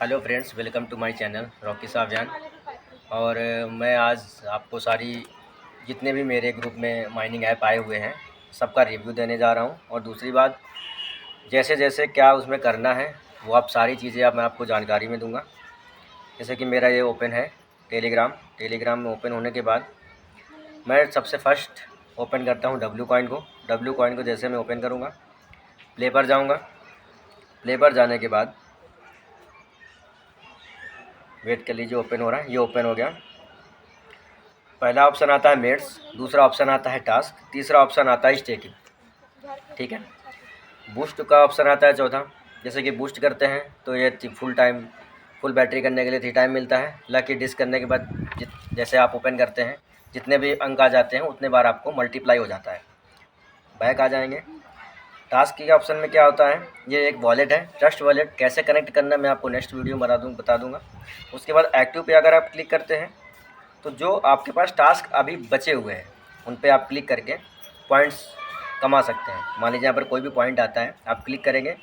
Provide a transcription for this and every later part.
Hello friends, welcome to my channel Rocky साहब। और मैं आज आपको सारी जितने भी मेरे ग्रुप में माइनिंग ऐप आए हुए हैं सबका रिव्यू देने जा रहा हूं। और दूसरी बात, जैसे जैसे क्या उसमें करना है वो आप सारी चीज़ें अब मैं आपको जानकारी में दूंगा। जैसे कि मेरा ये ओपन है टेलीग्राम में ओपन होने के बाद मैं सबसे फर्स्ट ओपन करता हूँ डब्ल्यू कॉइन को जैसे मैं ओपन करूँगा, प्ले पर जाऊँगा। प्ले पर जाने के बाद वेट कर लीजिए, ओपन हो रहा है। ये ओपन हो गया। पहला ऑप्शन आता है मेट्स, दूसरा ऑप्शन आता है टास्क, तीसरा ऑप्शन आता है स्टेकिंग। ठीक है। बूस्ट का ऑप्शन आता है चौथा। जैसे कि बूस्ट करते हैं तो ये फुल बैटरी करने के लिए 3 टाइम मिलता है। लकी डिस्क करने के बाद जैसे आप ओपन करते हैं जितने भी अंक आ जाते हैं उतने बार आपको मल्टीप्लाई हो जाता है। बैक आ जाएंगे। टास्क के ऑप्शन में क्या होता है, ये एक वॉलेट है, ट्रस्ट वॉलेट। कैसे कनेक्ट करना मैं आपको नेक्स्ट वीडियो में बता दूंगा। उसके बाद एक्टिव पे अगर आप क्लिक करते हैं तो जो आपके पास टास्क अभी बचे हुए हैं उन पे आप क्लिक करके पॉइंट्स कमा सकते हैं। मान लीजिए यहाँ पर कोई भी पॉइंट आता है, आप क्लिक करेंगे।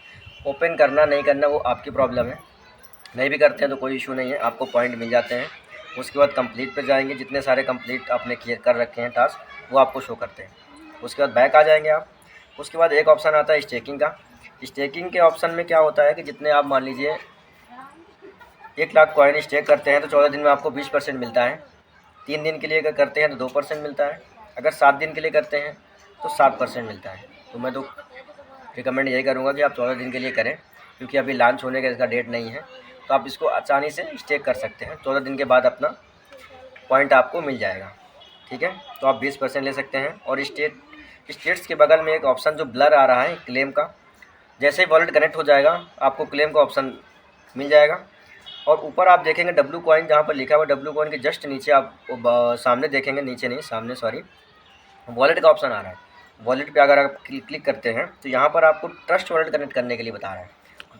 ओपन करना नहीं करना वो आपकी प्रॉब्लम है, नहीं भी करते हैं तो कोई इशू नहीं है, आपको पॉइंट मिल जाते हैं। उसके बाद कंप्लीट पे जाएंगे, जितने सारे कंप्लीट आपने क्लियर कर रखे हैं टास्क वो आपको शो करते हैं। उसके बाद बैक आ जाएंगे आप। उसके बाद एक ऑप्शन आता है स्टेकिंग का। स्टेकिंग के ऑप्शन में क्या होता है कि जितने आप मान लीजिए 1 लाख कॉइन स्टेक करते हैं तो 14 दिन में आपको 20% मिलता है। 3 दिन के लिए अगर करते हैं तो 2% मिलता है। अगर 7 दिन के लिए करते हैं तो 7% मिलता है। तो मैं तो रिकमेंड यही करूँगा कि आप 14 दिन के लिए करें, क्योंकि अभी लॉन्च होने का इसका डेट नहीं है। तो आप इसको आसानी से स्टेक कर सकते हैं। 14 दिन के बाद अपना पॉइंट आपको मिल जाएगा। ठीक है। तो आप 20% ले सकते हैं। और स्टेट्स के बगल में एक ऑप्शन जो ब्लर आ रहा है क्लेम का, जैसे ही वॉलेट कनेक्ट हो जाएगा आपको क्लेम का ऑप्शन मिल जाएगा। और ऊपर आप देखेंगे डब्ल्यू कॉइन, जहाँ पर लिखा हुआ डब्ल्यू कॉइन के जस्ट नीचे आप सामने देखेंगे, नीचे नहीं सामने सॉरी, वॉलेट का ऑप्शन आ रहा है। वॉलेट पे अगर आप क्लिक करते हैं तो यहाँ पर आपको ट्रस्ट वॉलेट कनेक्ट करने के लिए बता रहा है।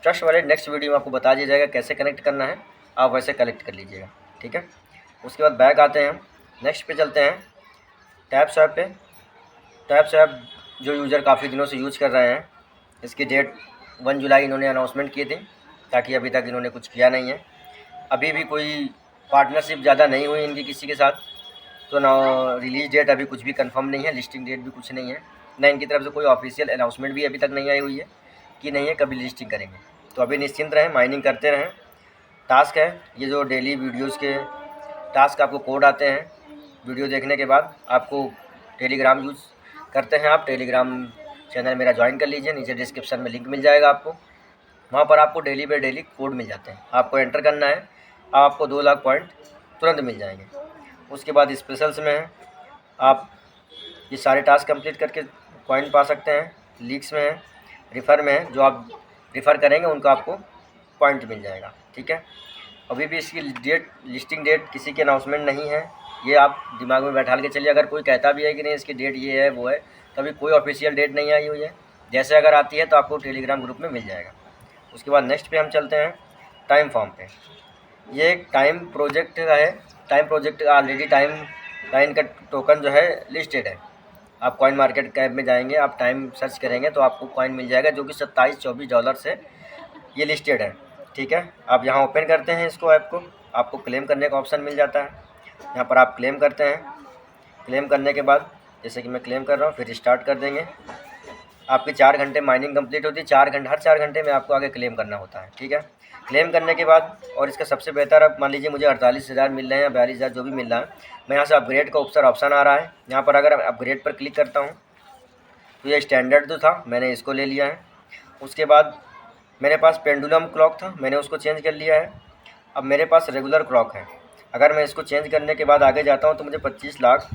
ट्रस्ट वॉलेट नेक्स्ट वीडियो में आपको बता दिया जाएगा कैसे कनेक्ट करना है, आप वैसे कलेक्ट कर लीजिएगा। ठीक है। उसके बाद बैक आते हैं, नेक्स्ट पे चलते हैं टैप स्वैप पे। टैप स्वैप जो यूज़र काफ़ी दिनों से यूज़ कर रहे हैं, इसकी डेट 1 जुलाई इन्होंने अनाउंसमेंट की थी, ताकि अभी तक इन्होंने कुछ किया नहीं है। अभी भी कोई पार्टनरशिप ज़्यादा नहीं हुई इनकी किसी के साथ, तो ना रिलीज़ डेट अभी कुछ भी कंफर्म नहीं है, लिस्टिंग डेट भी कुछ नहीं है, ना इनकी तरफ से कोई ऑफिशियल अनाउंसमेंट भी अभी तक नहीं आई हुई है कि नहीं है कभी लिस्टिंग करेंगे। तो अभी निश्चिंत रहें, माइनिंग करते रहें। टास्क है ये जो डेली वीडियोज़ के टास्क आपको कोड आते हैं वीडियो देखने के बाद। आपको टेलीग्राम यूज़ करते हैं, आप टेलीग्राम चैनल मेरा ज्वाइन कर लीजिए, नीचे डिस्क्रिप्शन में लिंक मिल जाएगा आपको। वहाँ पर आपको डेली बाई डेली कोड मिल जाते हैं, आपको एंटर करना है, आपको 2 लाख पॉइंट तुरंत मिल जाएंगे। उसके बाद स्पेशल्स में है, आप ये सारे टास्क कंप्लीट करके कॉइन पा सकते हैं। लीक्स में है, रिफ़र में है, जो आप रिफ़र करेंगे उनको आपको पॉइंट मिल जाएगा। ठीक है। अभी भी इसकी लिस्टिंग डेट किसी की अनाउंसमेंट नहीं है, ये आप दिमाग में बैठा के चलिए। अगर कोई कहता भी है कि नहीं इसकी डेट ये है वो है, तभी कोई ऑफिशियल डेट नहीं आई हुई है। जैसे अगर आती है तो आपको टेलीग्राम ग्रुप में मिल जाएगा। उसके बाद नेक्स्ट पे हम चलते हैं टाइम फॉर्म पे। ये एक टाइम प्रोजेक्ट है। टाइम प्रोजेक्ट ऑलरेडी टाइम का टोकन जो है लिस्टेड है। आप कॉइन मार्केट कैप में जाएंगे, आप टाइम सर्च करेंगे तो आपको कॉइन मिल जाएगा, जो कि $27-24 से ये लिस्टेड है। ठीक है। आप यहाँ ओपन करते हैं इसको, ऐप को, आपको क्लेम करने का ऑप्शन मिल जाता है। यहाँ पर आप क्लेम करते हैं। क्लेम करने के बाद जैसे कि मैं क्लेम कर रहा हूँ, फिर स्टार्ट कर देंगे। आपके 4 घंटे माइनिंग कंप्लीट होती है। 4 घंटे, हर 4 घंटे में आपको आगे क्लेम करना होता है। ठीक है। क्लेम करने के बाद, और इसका सबसे बेहतर, अब मान लीजिए मुझे 48,000 मिल रहे हैं या 42,000 जो भी मिल रहा है, मैं यहाँ से अपग्रेड का ऑप्शन आ रहा है। यहाँ पर अगर अपग्रेड पर क्लिक करता हूँ तो ये स्टैंडर्ड जो था मैंने इसको ले लिया है। उसके बाद मेरे पास पेंडुलम क्लॉक था, मैंने उसको चेंज कर लिया है। अब मेरे पास रेगुलर क्लॉक है। अगर मैं इसको चेंज करने के बाद आगे जाता हूँ तो मुझे 25 लाख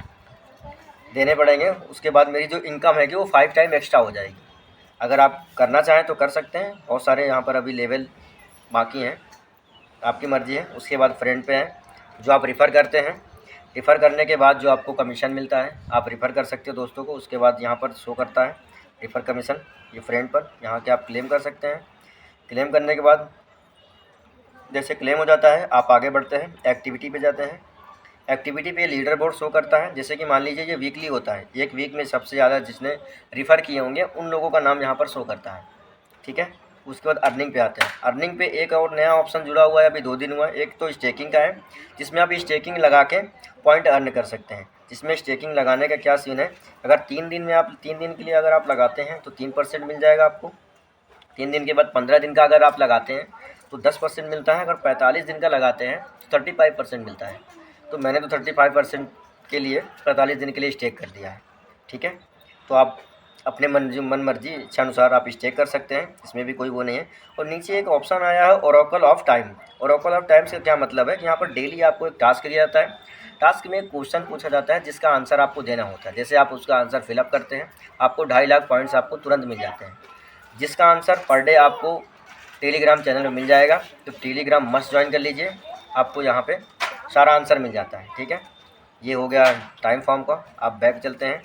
देने पड़ेंगे। उसके बाद मेरी जो इनकम है कि वो 5 टाइम एक्स्ट्रा हो जाएगी। अगर आप करना चाहें तो कर सकते हैं, बहुत सारे यहाँ पर अभी लेवल बाकी हैं, आपकी मर्ज़ी है। उसके बाद फ्रेंड पे है, जो आप रिफ़र करते हैं। रिफ़र करने के बाद जो आपको कमीशन मिलता है, आप रिफ़र कर सकते हो दोस्तों को। उसके बाद यहाँ पर शो करता है रिफ़र कमीशन, ये फ्रेंड पर, यहाँ के आप क्लेम कर सकते हैं। क्लेम करने के बाद जैसे क्लेम हो जाता है, आप आगे बढ़ते हैं, एक्टिविटी पे जाते हैं। एक्टिविटी पे लीडर बोर्ड शो करता है। जैसे कि मान लीजिए ये वीकली होता है, एक वीक में सबसे ज़्यादा जिसने रिफ़र किए होंगे उन लोगों का नाम यहाँ पर शो करता है। ठीक है। उसके बाद अर्निंग पे आते हैं। अर्निंग पे एक और नया ऑप्शन जुड़ा हुआ है, अभी 2 दिन हुआ है। एक तो स्टेकिंग का है, जिसमें आप स्टेकिंग लगा के पॉइंट अर्न कर सकते हैं। जिसमें स्टेकिंग लगाने का क्या सीन है, अगर 3 दिन में आप 3 दिन के लिए अगर आप लगाते हैं तो 3% मिल जाएगा आपको। 3 दिन के बाद 15 दिन का अगर आप लगाते हैं तो 10% मिलता है। अगर 45 दिन का लगाते हैं तो 35% मिलता है। तो मैंने तो 35% के लिए 45 दिन के लिए स्टेक कर दिया है। ठीक है, तो आप अपने मन मर्जी इच्छा अनुसार आप स्टेक कर सकते हैं, इसमें भी कोई वो नहीं है। और नीचे एक ऑप्शन आया है Oracle of time. Oracle of time से क्या मतलब है कि यहाँ पर डेली आपको एक टास्क दिया जाता है। टास्क में एक क्वेश्चन पूछा जाता है जिसका आंसर आपको देना होता है। जैसे आप उसका आंसर फिलअप करते हैं, आपको 2.5 लाख पॉइंट्स आपको तुरंत मिल जाते हैं। जिसका आंसर पर डे आपको टेलीग्राम चैनल में मिल जाएगा, तो टेलीग्राम मस्ट ज्वाइन कर लीजिए, आपको यहाँ पे सारा आंसर मिल जाता है। ठीक है, ये हो गया टाइम फॉर्म का। आप बैक चलते हैं,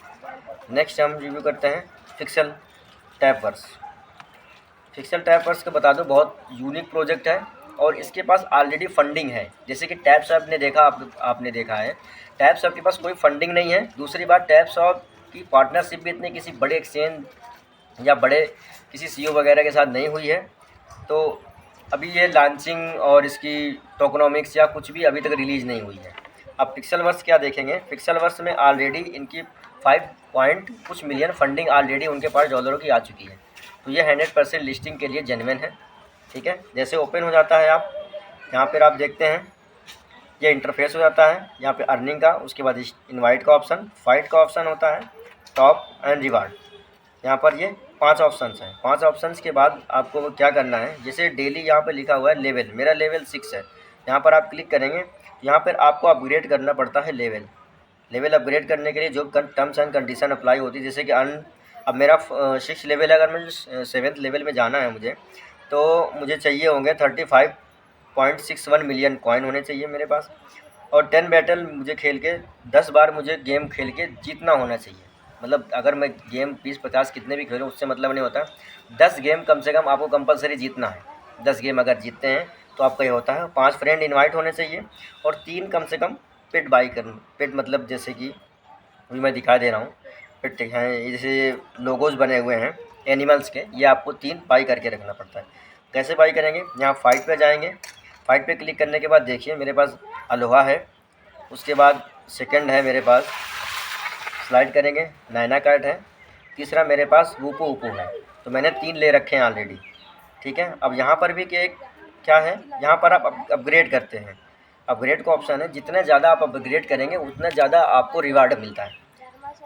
नेक्स्ट हम रिव्यू करते हैं पिक्सल टैपवर्स। पिक्सल टैपवर्स का बता दूं, बहुत यूनिक प्रोजेक्ट है और इसके पास ऑलरेडी फंडिंग है। जैसे कि टैपशॉप ने देखा, आपने देखा है, टैपशॉप के पास कोई फंडिंग नहीं है। दूसरी बात, टैपशॉप की पार्टनरशिप भी इतने किसी बड़े एक्सचेंज या बड़े किसी सीईओ वगैरह के साथ नहीं हुई है। तो अभी ये लॉन्चिंग और इसकी टोकनोमिक्स या कुछ भी अभी तक रिलीज़ नहीं हुई है। अब पिक्सलवर्स क्या देखेंगे, पिक्सलवर्स में ऑलरेडी इनकी 5 पॉइंट कुछ मिलियन फंडिंग ऑलरेडी उनके पास डॉलरों की आ चुकी है। तो ये 100% लिस्टिंग के लिए जेन्युइन है। ठीक है, जैसे ओपन हो जाता है, आप यहाँ पर आप देखते हैं ये इंटरफेस हो जाता है। यहाँ पे अर्निंग का, उसके बाद इनवाइट का ऑप्शन, फाइट का ऑप्शन होता है, टॉप एंड रिवार्ड। यहाँ पर ये 5 ऑप्शंस हैं। 5 ऑप्शंस के बाद आपको क्या करना है, जैसे डेली यहाँ पर लिखा हुआ है लेवल, मेरा लेवल 6 है। यहाँ पर आप क्लिक करेंगे, यहाँ पर आपको अपग्रेड करना पड़ता है लेवल अपग्रेड करने के लिए जो टर्म्स एंड कंडीशन अप्लाई होती है। जैसे कि अब मेरा 6 लेवल है, अगर मुझे 7th लेवल में जाना है मुझे, तो मुझे चाहिए होंगे 35.61 मिलियन कॉइन होने चाहिए मेरे पास। और 10 बैटल मुझे खेल के 10 बार मुझे गेम खेल के जीतना होना चाहिए। मतलब अगर मैं गेम 20-50 कितने भी खेलूँ उससे मतलब नहीं होता, 10 गेम कम से कम आपको कंपलसरी जीतना है। 10 गेम अगर जीतते हैं तो आपका ये होता है। 5 फ्रेंड इनवाइट होने चाहिए और 3 कम से कम पेट बाई करना। पेट मतलब जैसे कि अभी मैं दिखा दे रहा हूँ, पेट हैं जैसे लोगोज बने हुए हैं एनिमल्स के, ये आपको 3 बाई करके रखना पड़ता है। कैसे बाई करेंगे, यहाँ फाइट पे जाएंगे, फाइट पे क्लिक करने के बाद देखिए मेरे पास अलोहा है, उसके बाद सेकंड है मेरे पास, स्लाइड करेंगे नैना कार्ड है, तीसरा मेरे पास वूपू वूपू है। तो मैंने 3 ले रखे हैं ऑलरेडी। ठीक है, अब यहाँ पर भी क्या है, यहाँ पर आप अपग्रेड करते हैं। अपग्रेड का ऑप्शन है, जितने ज़्यादा आप अपग्रेड करेंगे उतना ज़्यादा आपको रिवार्ड मिलता है।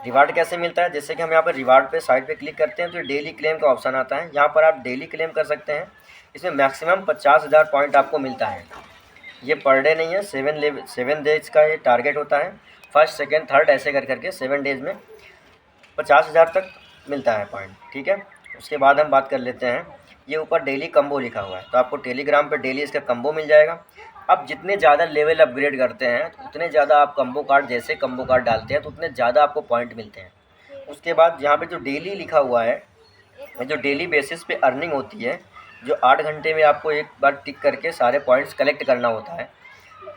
रिवार्ड कैसे मिलता है, जैसे कि हम यहाँ पर रिवार्ड पे साइड पे क्लिक करते हैं तो डेली क्लेम का ऑप्शन आता है। यहाँ पर आप डेली क्लेम कर सकते हैं। इसमें मैक्सिमम 50,000 पॉइंट आपको मिलता है। ये पर डे नहीं है, 7 डेज का ये टारगेट होता है। फर्स्ट सेकंड थर्ड ऐसे करके 7 डेज में 50,000 तक मिलता है पॉइंट। ठीक है, उसके बाद हम बात कर लेते हैं, ये ऊपर डेली कम्बो लिखा हुआ है, तो आपको टेलीग्राम पे डेली इसका कम्बो मिल जाएगा। आप जितने ज़्यादा लेवल अपग्रेड करते हैं तो उतने ज़्यादा आप कम्बो कार्ड, जैसे कम्बो कार्ड डालते हैं तो उतने ज़्यादा आपको पॉइंट मिलते हैं। उसके बाद यहाँ पे जो डेली लिखा हुआ है, जो डेली बेसिस पे अर्निंग होती है, जो 8 घंटे में आपको एक बार टिक करके सारे पॉइंट्स कलेक्ट करना होता है।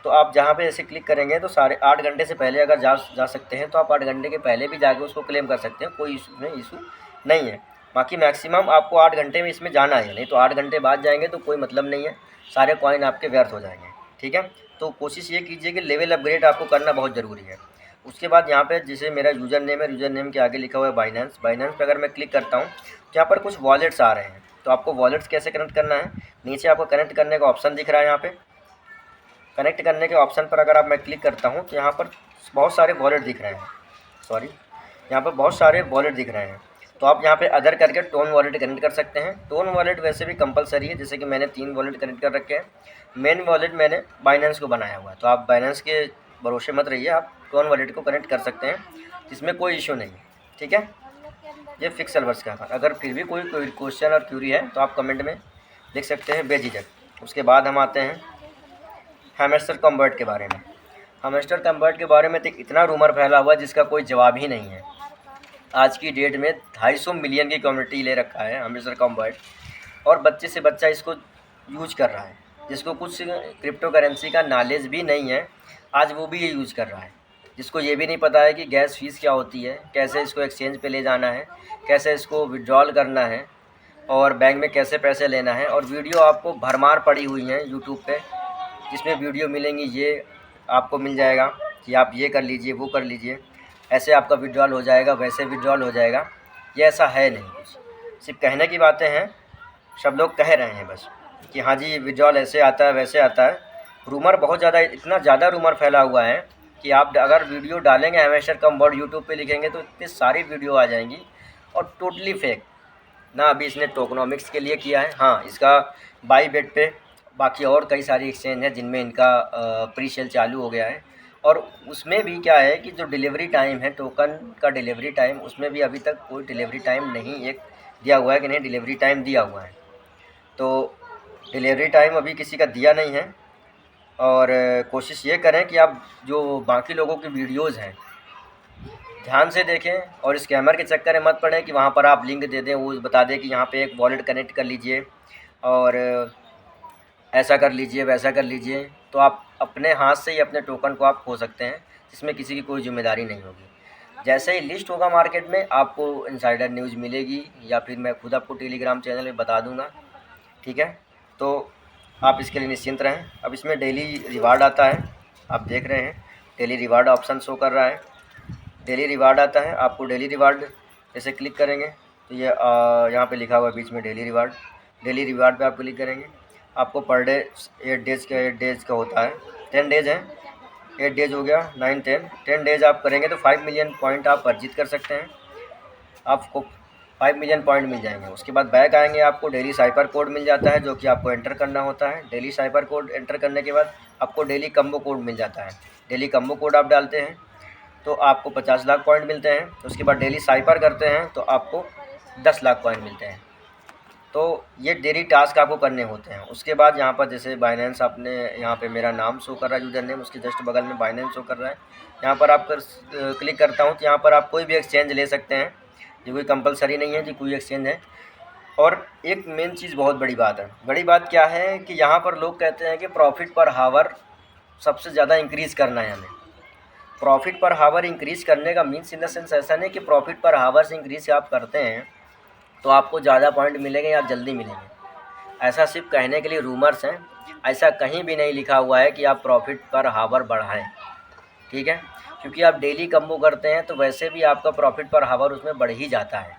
तो आप जहाँ पे ऐसे क्लिक करेंगे तो सारे 8 घंटे से पहले अगर जा सकते हैं तो आप 8 घंटे के पहले भी जाके उसको क्लेम कर सकते हैं, कोई इशू नहीं है। बाकी मैक्सिमम आपको 8 घंटे में इसमें जाना है, नहीं तो 8 घंटे बाद जाएंगे तो कोई मतलब नहीं है, सारे कॉइन आपके व्यर्थ हो जाएंगे। ठीक है, तो कोशिश ये कीजिए कि लेवल अपग्रेड आपको करना बहुत ज़रूरी है। उसके बाद यहाँ पे जैसे मेरा यूज़र नेम है, यूज़र नेम के आगे लिखा हुआ है बाइनेंस। बाइनेंस पे अगर मैं क्लिक करता हूँ तो यहाँ पर कुछ वॉलेट्स आ रहे हैं। तो आपको वॉलेट्स कैसे कनेक्ट करना है, नीचे आपको कनेक्ट करने का ऑप्शन दिख रहा है। यहाँ पे कनेक्ट करने के ऑप्शन पर अगर मैं क्लिक करता हूँ तो यहाँ पर बहुत सारे वॉलेट दिख रहे हैं, यहाँ पर बहुत सारे वॉलेट दिख रहे हैं। तो आप यहाँ पे अदर करके टोन वॉलेट कनेक्ट कर सकते हैं। टोन वॉलेट वैसे भी कंपलसरी है, जैसे कि मैंने 3 वॉलेट कनेक्ट कर रखे हैं। मेन वॉलेट मैंने बाइनेंस को बनाया हुआ है, तो आप बाइनेंस के भरोसे मत रहिए, आप टोन वॉलेट को कनेक्ट कर सकते हैं, इसमें कोई इशू नहीं है। ठीक है, ये पिक्सलवर्स का है। अगर फिर भी कोई क्वेश्चन और क्यूरी है तो आप कमेंट में लिख सकते हैं बेझिझक। उसके बाद हम आते हैं हैमस्टर कॉम्बैट के बारे में। हैमस्टर कॉम्बैट के बारे में तो इतना रूमर फैला हुआ है जिसका कोई जवाब ही नहीं है। आज की डेट में 250 मिलियन की कम्युनिटी ले रखा है हैमस्टर कॉम्बैट, और बच्चे से बच्चा इसको यूज कर रहा है। जिसको कुछ क्रिप्टो करेंसी का नॉलेज भी नहीं है, आज वो भी ये यूज़ कर रहा है। जिसको ये भी नहीं पता है कि गैस फीस क्या होती है, कैसे इसको एक्सचेंज पे ले जाना है, कैसे इसको विड्रॉल करना है, और बैंक में कैसे पैसे लेना है, और वीडियो आपको भरमार पड़ी हुई हैं यूट्यूब पे, जिसमें वीडियो मिलेंगी, ये आपको मिल जाएगा कि आप ये कर लीजिए, वो कर लीजिए, ऐसे आपका विड्रॉल हो जाएगा, वैसे विड्रॉल हो जाएगा। ये ऐसा है नहीं कुछ, सिर्फ कहने की बातें हैं, सब लोग कह रहे हैं बस कि हाँ जी विड्रॉल ऐसे आता है वैसे आता है। रूमर बहुत ज़्यादा, इतना ज़्यादा रूमर फैला हुआ है कि आप अगर वीडियो डालेंगे हैमस्टर कम वर्ड यूट्यूब पे लिखेंगे तो इतनी सारी वीडियो आ जाएंगी और टोटली फेक ना। अभी इसने टोकनॉमिक्स के लिए किया है, हाँ इसका बाई बेट पे, बाकी और कई सारी एक्सचेंज हैं जिनमें इनका प्री सेल चालू हो गया है। और उसमें भी क्या है कि जो डिलीवरी टाइम है, टोकन का डिलीवरी टाइम, उसमें भी अभी तक कोई डिलीवरी टाइम नहीं एक दिया हुआ है कि नहीं डिलीवरी टाइम दिया हुआ है। तो डिलीवरी टाइम अभी किसी का दिया नहीं है। और कोशिश ये करें कि आप जो बाकी लोगों की वीडियोज़ हैं ध्यान से देखें और स्कैमर के चक्कर में मत पड़ें कि वहाँ पर आप लिंक दे दें, वो बता दें कि यहाँ पे एक वॉलेट कनेक्ट कर लीजिए और ऐसा कर लीजिए वैसा कर लीजिए। तो आप अपने हाथ से ही अपने टोकन को आप खो सकते हैं, जिसमें किसी की कोई जिम्मेदारी नहीं होगी। जैसे ही लिस्ट होगा मार्केट में आपको इनसाइडर न्यूज़ मिलेगी, या फिर मैं खुद आपको टेलीग्राम चैनल में बता दूँगा, ठीक है। तो आप इसके लिए निश्चिंत रहें। अब इसमें डेली रिवार्ड आता है, आप देख रहे हैं डेली रिवार्ड ऑप्शन शो कर रहा है। डेली रिवार्ड आता है, आपको डेली रिवार्ड जैसे क्लिक करेंगे तो ये यहाँ पे लिखा हुआ है बीच में डेली रिवार्ड। डेली रिवार्ड पे आप क्लिक करेंगे, आपको पर डे 8 डेज़ का होता है, 10 डेज़ है, 8 डेज़ हो गया, 9 10 डेज़ आप करेंगे तो 5 मिलियन पॉइंट आप अर्जित कर सकते हैं। आपको 5 मिलियन पॉइंट मिल जाएंगे। उसके बाद बैक आएंगे, आपको डेली साइपर कोड मिल जाता है जो कि आपको एंटर करना होता है। डेली साइपर कोड एंटर करने के बाद आपको डेली कम्बो कोड मिल जाता है। डेली कम्बो कोड आप डालते हैं तो आपको 50 लाख पॉइंट मिलते हैं। उसके बाद डेली साइपर करते हैं तो आपको 10 लाख पॉइंट मिलते हैं। तो ये डेली टास्क आपको करने होते हैं। उसके बाद यहाँ पर जैसे बाइनेंस, आपने यहाँ पे मेरा नाम शो कर रहा है, यूज़र नेम, उसके जस्ट बगल में बाइनेंस शो कर रहा है। यहाँ पर आप क्लिक करता हूँ तो यहाँ पर आप कोई भी एक्सचेंज ले सकते हैं, ये कोई कंपलसरी नहीं है जी कोई एक्सचेंज है। और एक मेन चीज़ बहुत बड़ी बात है, बड़ी बात क्या है कि यहाँ पर लोग कहते हैं कि प्रॉफिट पर हावर सबसे ज़्यादा इंक्रीज़ करना है हमें। प्रॉफिट पर हावर इंक्रीज़ करने का मीन्स इन द सेंस ऐसा नहीं कि प्रॉफिट पर हावर से इंक्रीज़ आप करते हैं तो आपको ज़्यादा पॉइंट मिलेंगे या जल्दी मिलेंगे। ऐसा सिर्फ कहने के लिए रूमर्स हैं, ऐसा कहीं भी नहीं लिखा हुआ है कि आप प्रॉफिट पर हावर बढ़ाएं, ठीक है। क्योंकि आप डेली कम्बो करते हैं तो वैसे भी आपका प्रॉफिट पर हावर उसमें बढ़ ही जाता है,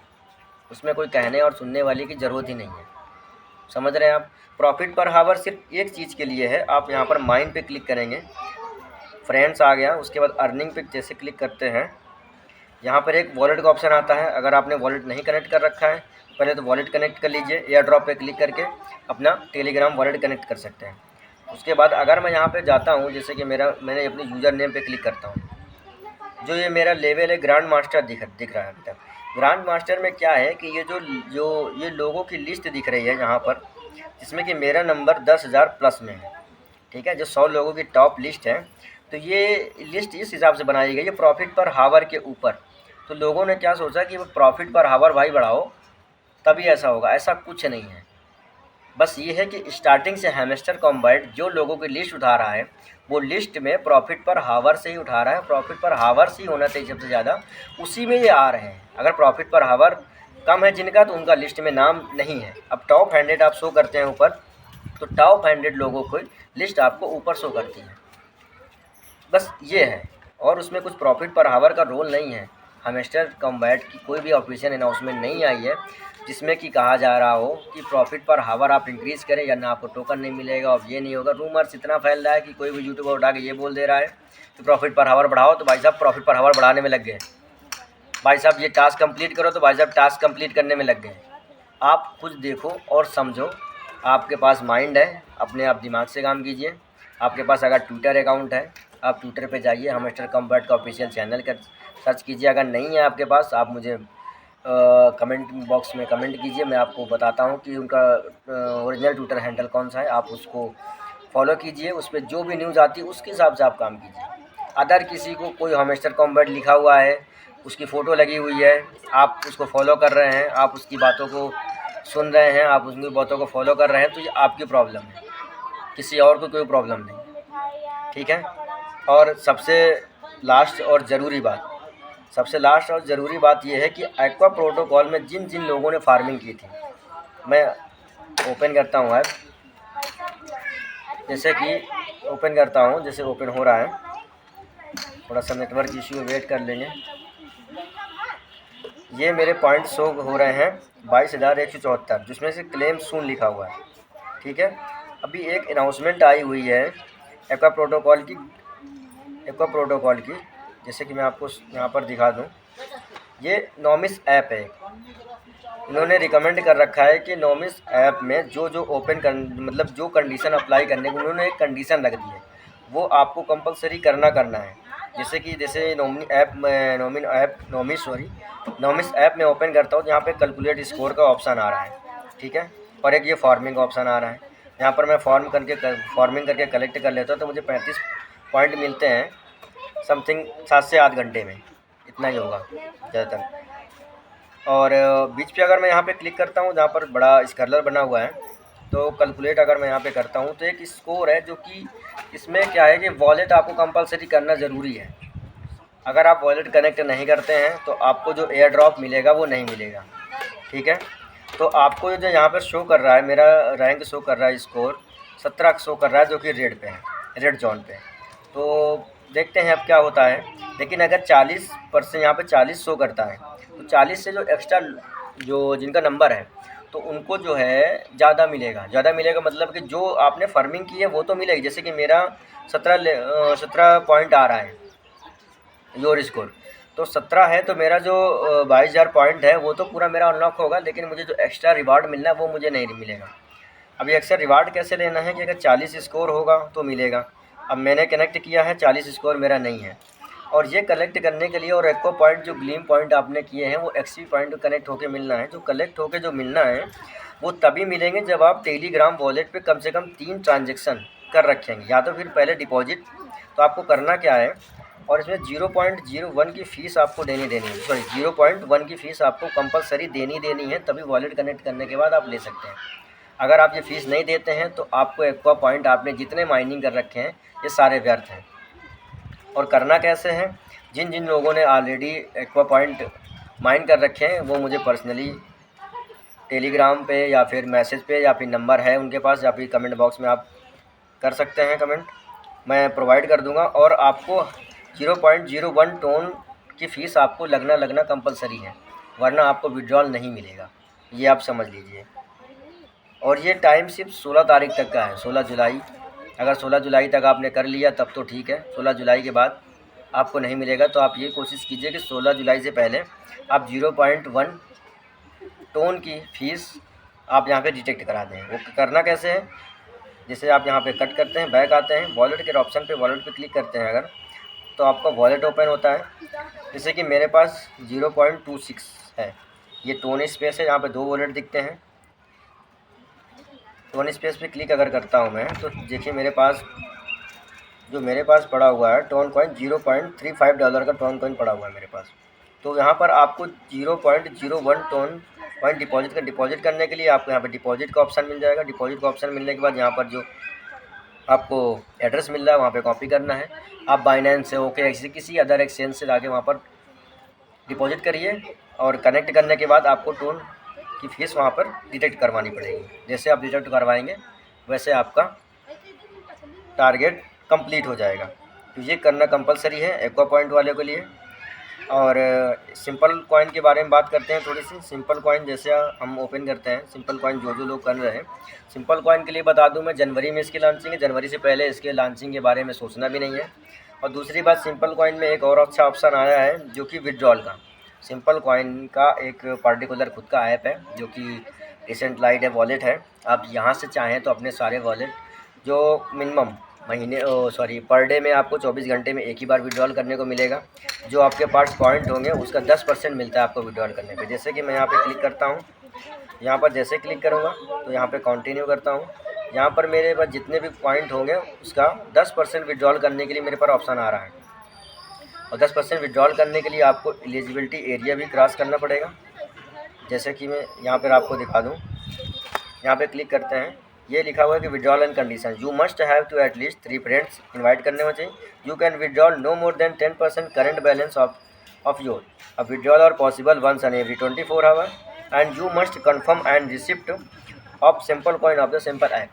उसमें कोई कहने और सुनने वाले की ज़रूरत ही नहीं है। समझ रहे हैं आप। प्रॉफिट पर हावर सिर्फ एक चीज़ के लिए है। आप यहाँ पर माइन पे क्लिक करेंगे, फ्रेंड्स आ गया, उसके बाद अर्निंग पे जैसे क्लिक करते हैं, यहाँ पर एक वॉलेट का ऑप्शन आता है। अगर आपने वॉलेट नहीं कनेक्ट कर रखा है पहले तो वॉलेट कनेक्ट कर लीजिए, एयर ड्रॉप पे क्लिक करके अपना टेलीग्राम वॉलेट कनेक्ट कर सकते हैं। उसके बाद अगर मैं यहाँ पे जाता हूँ, जैसे कि मैंने अपने यूज़र नेम पे क्लिक करता हूँ, जो ये मेरा लेवल है ग्रैंड मास्टर दिख रहा है अभी तक। ग्रैंड मास्टर में क्या है कि ये जो ये लोगों की लिस्ट दिख रही है यहाँ पर, जिसमें कि मेरा नंबर 10,000 प्लस में है, ठीक है। जो 100 लोगों की टॉप लिस्ट है, तो ये लिस्ट इस हिसाब से बनाई गई है प्रॉफिट पर हावर के ऊपर। तो लोगों ने क्या सोचा कि वो प्रॉफिट पर हावर भाई बढ़ाओ तभी ऐसा होगा, ऐसा कुछ नहीं है। बस ये है कि स्टार्टिंग से हैमस्टर कॉम्बैट जो लोगों की लिस्ट उठा रहा है वो लिस्ट में प्रॉफिट पर हावर से ही उठा रहा है, प्रॉफिट पर हावर से ही होना चाहिए सबसे ज़्यादा, उसी में ये आ रहे हैं। अगर प्रॉफिट पर हावर कम है जिनका तो उनका लिस्ट में नाम नहीं है। अब टॉप 100 आप शो करते हैं ऊपर, तो टॉप 100 लोगों की लिस्ट आपको ऊपर शो करती है, बस ये है। और उसमें कुछ प्रॉफिट पर हावर का रोल नहीं है। हैमस्टर कॉम्बैट की कोई भी ऑफिशियल अनाउंसमेंट नहीं आई है जिसमें कि कहा जा रहा हो कि प्रॉफिट पर हावर आप इंक्रीज़ करें या ना आपको टोकन नहीं मिलेगा और ये नहीं होगा। रूमर्स इतना फैल रहा है कि कोई भी यूट्यूबर उठा के ये बोल दे रहा है कि प्रॉफिट पर हावर बढ़ाओ, तो भाई साहब प्रॉफिट पर हावर बढ़ाने में लग गए। भाई साहब ये टास्क कंप्लीट करो, तो भाई साहब टास्क कंप्लीट करने में लग गए। आप कुछ देखो और समझो, आपके पास माइंड है, अपने आप दिमाग से काम कीजिए। आपके पास अगर ट्विटर अकाउंट है, आप ट्विटर पे जाइए, हैमस्टर कॉम्बैट का ऑफिशियल चैनल का सर्च कीजिए। अगर नहीं है आपके पास, आप मुझे कमेंट बॉक्स में कमेंट कीजिए, मैं आपको बताता हूँ कि उनका ओरिजिनल ट्विटर हैंडल कौन सा है। आप उसको फॉलो कीजिए, उस पर जो भी न्यूज़ आती है उसके हिसाब से आप काम कीजिए। अदर किसी को कोई हैमस्टर कॉम्बैट लिखा हुआ है, उसकी फ़ोटो लगी हुई है, आप उसको फॉलो कर रहे हैं, आप उसकी बातों को सुन रहे हैं, आप उसकी बातों को फॉलो कर रहे हैं, तो ये आपकी प्रॉब्लम है, किसी और को कोई प्रॉब्लम नहीं, ठीक है। और सबसे लास्ट और ज़रूरी बात ये है कि एक्वा प्रोटोकॉल में जिन जिन लोगों ने फार्मिंग की थी मैं ओपन करता हूँ ऐप, जैसे कि ओपन करता हूँ, जैसे ओपन हो रहा है, थोड़ा सा नेटवर्क इश्यू वेट कर लेंगे। ये मेरे पॉइंट शो हो रहे हैं 22,174, जिसमें से क्लेम सून लिखा हुआ है। ठीक है, अभी एक अनाउंसमेंट आई हुई है एक्वा प्रोटोकॉल की, जैसे कि मैं आपको यहाँ पर दिखा दूँ। ये नॉमिस ऐप है, इन्होंने रिकमेंड कर रखा है कि नॉमिस ऐप में जो ओपन कर मतलब जो कंडीशन अप्लाई करने को उन्होंने एक कंडीशन रख दी है, वो आपको कंपलसरी करना है। जैसे नॉमिस ऐप में ओपन करता हूँ, यहाँ पे कैलकुलेट स्कोर का ऑप्शन आ रहा है। ठीक है, और एक ये फार्मिंग ऑप्शन आ रहा है। यहाँ पर मैं फार्मिंग करके कलेक्ट कर लेता हूँ, तो मुझे 35 पॉइंट मिलते हैं समथिंग 7 से 8 घंटे में, इतना ही होगा ज़्यादातर। और बीच पे अगर मैं यहाँ पे क्लिक करता हूँ, जहाँ पर बड़ा स्कैलर बना हुआ है, तो कैलकुलेट अगर मैं यहाँ पे करता हूँ, तो एक स्कोर है, जो कि इसमें क्या है कि वॉलेट आपको कंपलसरी करना ज़रूरी है। अगर आप वॉलेट कनेक्ट नहीं करते हैं तो आपको जो एयर ड्रॉप मिलेगा वो नहीं मिलेगा। ठीक है, तो आपको जो यहाँ पर शो कर रहा है, मेरा रैंक शो कर रहा है, स्कोर 17 शो कर रहा है, जो कि रेड पे है, रेड जोन पे। तो देखते हैं अब क्या होता है। लेकिन अगर 40% यहाँ पे 40 शो करता है, तो 40 से जो एक्स्ट्रा जो जिनका नंबर है, तो उनको जो है ज़्यादा मिलेगा मतलब कि जो आपने फार्मिंग की है वो तो मिलेगी। जैसे कि मेरा 17 पॉइंट आ रहा है योर स्कोर, तो 17 है, तो मेरा जो 22,000 पॉइंट है वो तो पूरा मेरा अनलॉक होगा, लेकिन मुझे जो एक्स्ट्रा रिवार्ड मिलना है वो मुझे नहीं मिलेगा। अब ये एक्स्ट्रा रिवार्ड कैसे लेना है कि अगर 40 स्कोर होगा तो मिलेगा। अब मैंने कनेक्ट किया है, 40 स्कोर मेरा नहीं है, और ये कलेक्ट करने के लिए और एक्वा पॉइंट जो ग्लीम पॉइंट आपने किए हैं वो एक्सपी पॉइंट कनेक्ट होके मिलना है। जो कलेक्ट होके जो मिलना है वो तभी मिलेंगे जब आप टेलीग्राम वॉलेट पे कम से कम 3 ट्रांजेक्शन कर रखेंगे, या तो फिर पहले डिपॉजिट। तो आपको करना क्या है, और इसमें 0.01 की फ़ीस आपको देनी है, सॉरी 0.1 की फ़ीस आपको कंपलसरी देनी है, तभी वॉलेट कनेक्ट करने के बाद आप ले सकते हैं। अगर आप ये फ़ीस नहीं देते हैं तो आपको एक्वा पॉइंट आपने जितने माइनिंग कर रखे हैं ये सारे व्यर्थ हैं। और करना कैसे है, जिन लोगों ने ऑलरेडी एक्वा पॉइंट माइन कर रखे हैं वो मुझे पर्सनली टेलीग्राम पे या फिर मैसेज पे या फिर नंबर है उनके पास, या फिर कमेंट बॉक्स में आप कर सकते हैं कमेंट, मैं प्रोवाइड कर दूंगा। और आपको 0.01 टोन की फ़ीस आपको लगना कंपलसरी है, वरना आपको विड्रॉल नहीं मिलेगा, ये आप समझ लीजिए। और ये टाइम सिर्फ 16 तारीख तक का है, 16 जुलाई। अगर 16 जुलाई तक आपने कर लिया तब तो ठीक है, 16 जुलाई के बाद आपको नहीं मिलेगा। तो आप ये कोशिश कीजिए कि 16 जुलाई से पहले आप 0.1 टोन की फ़ीस आप यहाँ पे डिटेक्ट करा दें। वो करना कैसे है, जैसे आप यहाँ पे कट करते हैं, बैक आते हैं, वॉलेट के ऑप्शन पे वॉलेट पे क्लिक करते हैं अगर, तो आपका वॉलेट ओपन होता है। जैसे कि मेरे पास 0.26 है, ये टोन स्पेस है, यहाँ पे 2 वॉलेट दिखते हैं। टोन स्पेस पे क्लिक अगर करता हूँ मैं, तो देखिए मेरे पास पड़ा हुआ है टोन कॉइन, $0.35 का टोन कॉइन पड़ा हुआ है मेरे पास। तो यहाँ पर आपको 0.01 टोन कॉइन डिपॉजिट करने के लिए आपको यहाँ पे डिपॉजिट का ऑप्शन मिल जाएगा। डिपॉजिट का ऑप्शन मिलने के बाद यहाँ पर जो आपको एड्रेस मिल रहा है वहाँ पे कॉपी करना है। आप बाइनेंस से OKX किसी अदर एक्सचेंज से जाके वहाँ पर डिपॉजिट करिए, और कनेक्ट करने के बाद आपको टोन की फ़ीस वहाँ पर डिटेक्ट करवानी पड़ेगी। जैसे आप डिटेक्ट करवाएंगे वैसे आपका टारगेट कंप्लीट हो जाएगा। तो ये करना कंपलसरी है एक्वा पॉइंट वाले के लिए। और सिंपल कॉइन के बारे में बात करते हैं थोड़ी सी। सिंपल कॉइन जैसे हम ओपन करते हैं, सिंपल कॉइन जो लोग कर रहे हैं, सिंपल कॉइन के लिए बता दूं मैं, जनवरी में इसकी लॉन्चिंग है, जनवरी से पहले इसके लॉन्चिंग के बारे में सोचना भी नहीं है। और दूसरी बात, सिंपल कॉइन में एक और अच्छा ऑप्शन आया है जो कि विड्रॉल का। सिंपल कॉइन का एक पार्टिकुलर खुद का ऐप है जो कि रिसेंट लाइट है, वॉलेट है। आप यहाँ से चाहें तो अपने सारे वॉलेट जो मिनिमम पर डे में आपको 24 घंटे में एक ही बार विड्रॉल करने को मिलेगा। जो आपके पास पॉइंट होंगे उसका 10% मिलता है आपको विड्रॉल करने पे। जैसे कि मैं यहाँ पे क्लिक करता हूँ, यहाँ पर जैसे क्लिक करूँगा तो यहाँ पे कंटिन्यू करता हूँ। यहाँ पर मेरे पास जितने भी पॉइंट होंगे उसका 10% विड्रॉल करने के लिए मेरे पास ऑप्शन आ रहा है। और 10% विड्रॉल करने के लिए आपको एलिजिबिलिटी एरिया भी क्रॉस करना पड़ेगा। जैसे कि मैं यहाँ पर आपको दिखा दूँ, यहाँ पे क्लिक करते हैं, ये लिखा हुआ है कि withdrawal and condition, you must have to at least 3 friends invite करने में चाहिए। You can withdrawal no more than 10% current balance of your. अब विड्रॉल और possible once in every 24 hour. And you must confirm and receipt of simple coin of the simple app.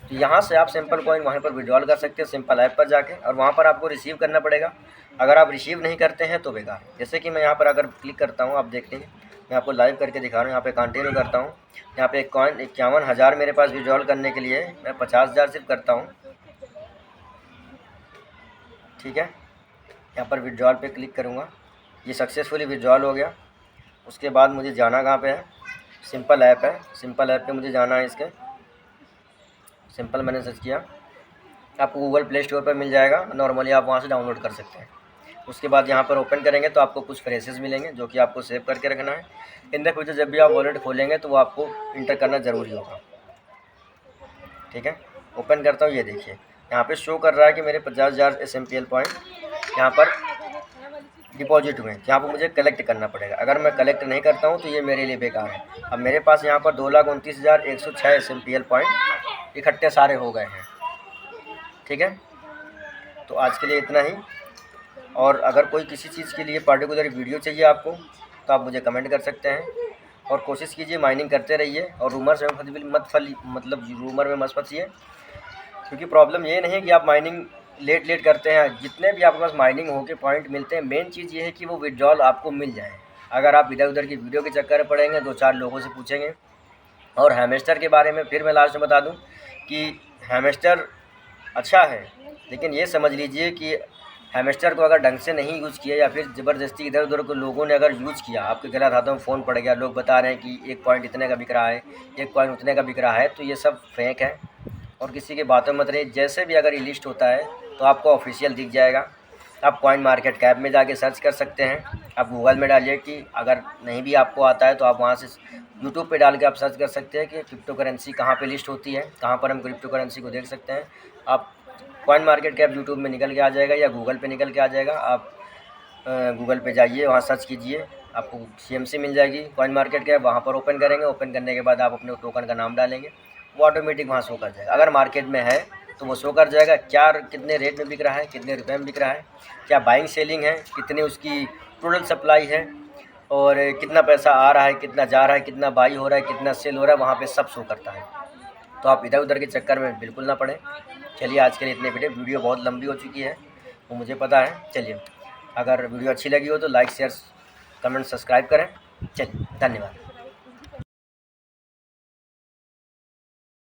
तो यहाँ से आप simple coin वहाँ पर withdrawal कर सकते हैं सिंपल ऐप पर जाके, और वहाँ पर आपको रिसीव करना पड़ेगा। अगर आप रिसीव नहीं करते हैं तो बेकार। जैसे कि मैं यहाँ पर अगर क्लिक करता हूँ, आप देखते हैं मैं आपको लाइव करके दिखा रहा हूँ। यहाँ पे कंटिन्यू करता हूँ, यहाँ पे एक कॉइन 51,000 मेरे पास विड्रॉल करने के लिए मैं 50,000 सिर्फ करता हूँ, ठीक है। यहाँ पर विड्रॉल पे क्लिक करूँगा, ये सक्सेसफुली विड्रॉल हो गया। उसके बाद मुझे जाना कहाँ पे है, सिंपल ऐप है, सिंपल ऐप पे मुझे जाना है। इसके सिंपल मैंने सर्च किया, आपको गूगल प्ले स्टोर पर मिल जाएगा, नॉर्मली आप वहाँ से डाउनलोड कर सकते हैं। उसके बाद यहाँ पर ओपन करेंगे तो आपको कुछ फ्रेजेस मिलेंगे जो कि आपको सेव करके रखना है। इन द फ्यूचर जब भी आप वॉलेट खोलेंगे तो वो आपको इंटर करना ज़रूरी होगा, ठीक है। ओपन करता हूँ, ये देखिए यहाँ पे शो कर रहा है कि मेरे 50,000 SMPL पॉइंट यहाँ पर डिपॉजिट हुए हैं। यहाँ पर मुझे कलेक्ट करना पड़ेगा। अगर मैं कलेक्ट नहीं करता हूँ तो ये मेरे लिए बेकार है। अब मेरे पास यहाँ पर 2,29,106 SMPL पॉइंट इकट्ठे सारे हो गए हैं, ठीक है। तो आज के लिए इतना ही, और अगर कोई किसी चीज़ के लिए पर्टिकुलर वीडियो चाहिए आपको तो आप मुझे कमेंट कर सकते हैं। और कोशिश कीजिए माइनिंग करते रहिए, और रूमर से मतलब रूमर में मत फंसिए, क्योंकि प्रॉब्लम ये नहीं है कि आप माइनिंग लेट करते हैं। जितने भी आपके पास माइनिंग हो के पॉइंट मिलते हैं, मेन चीज़ ये है कि वो विड्रॉल आपको मिल जाए। अगर आप इधर उधर की वीडियो के चक्कर में पड़ेंगे, 2-4 लोगों से पूछेंगे। और हैमस्टर के बारे में फिर मैं लास्ट में बता दूं कि हैमस्टर अच्छा है, लेकिन ये समझ लीजिए कि हैमस्टर को अगर ढंग से नहीं यूज़ किया या फिर ज़बरदस्ती इधर उधर के लोगों ने अगर यूज़ किया, आपके गलत हाथों में फ़ोन पड़ गया, लोग बता रहे हैं कि एक पॉइंट इतने का बिक रहा है, एक पॉइंट उतने का बिक रहा है, तो ये सब फेक है। और किसी की बातों मत रहिए। जैसे भी अगर ये लिस्ट होता है तो आपको ऑफिशियल दिख जाएगा। आप कॉइन मार्केट कैप में जाके सर्च कर सकते हैं। आप गूगल में डालिए कि अगर नहीं भी आपको आता है तो आप वहाँ से यूट्यूब पे डाल के आप सर्च कर सकते हैं कि क्रिप्टो करेंसी कहाँ पे लिस्ट होती है, कहाँ पर हम क्रिप्टो करेंसी को देख सकते हैं। आप कॉइन मार्केट कैप यूट्यूब में निकल के आ जाएगा या गूगल पे निकल के आ जाएगा। आप गूगल पे जाइए, वहाँ सर्च कीजिए, आपको CMC मिल जाएगी कॉइन मार्केट कैप। वहाँ पर ओपन करेंगे, ओपन करने के बाद आप अपने टोकन का नाम डालेंगे, वो ऑटोमेटिक वहाँ शो कर जाएगा। अगर मार्केट में है तो वो शो कर जाएगा क्या कितने रेट में बिक रहा है, कितने रुपए में बिक रहा है, क्या बाइंग सेलिंग है, कितनी उसकी टोटल सप्लाई है, और कितना पैसा आ रहा है, कितना जा रहा है, कितना बाई हो रहा है, कितना सेल हो रहा है, वहाँ पे सब शो करता है। तो आप इधर उधर के चक्कर में बिल्कुल ना पड़े। चलिए आज के लिए इतने वीडियो बहुत लंबी हो चुकी है, वो मुझे पता है। चलिए, अगर वीडियो अच्छी लगी हो तो लाइक शेयर कमेंट सब्सक्राइब करें। चलिए, धन्यवाद।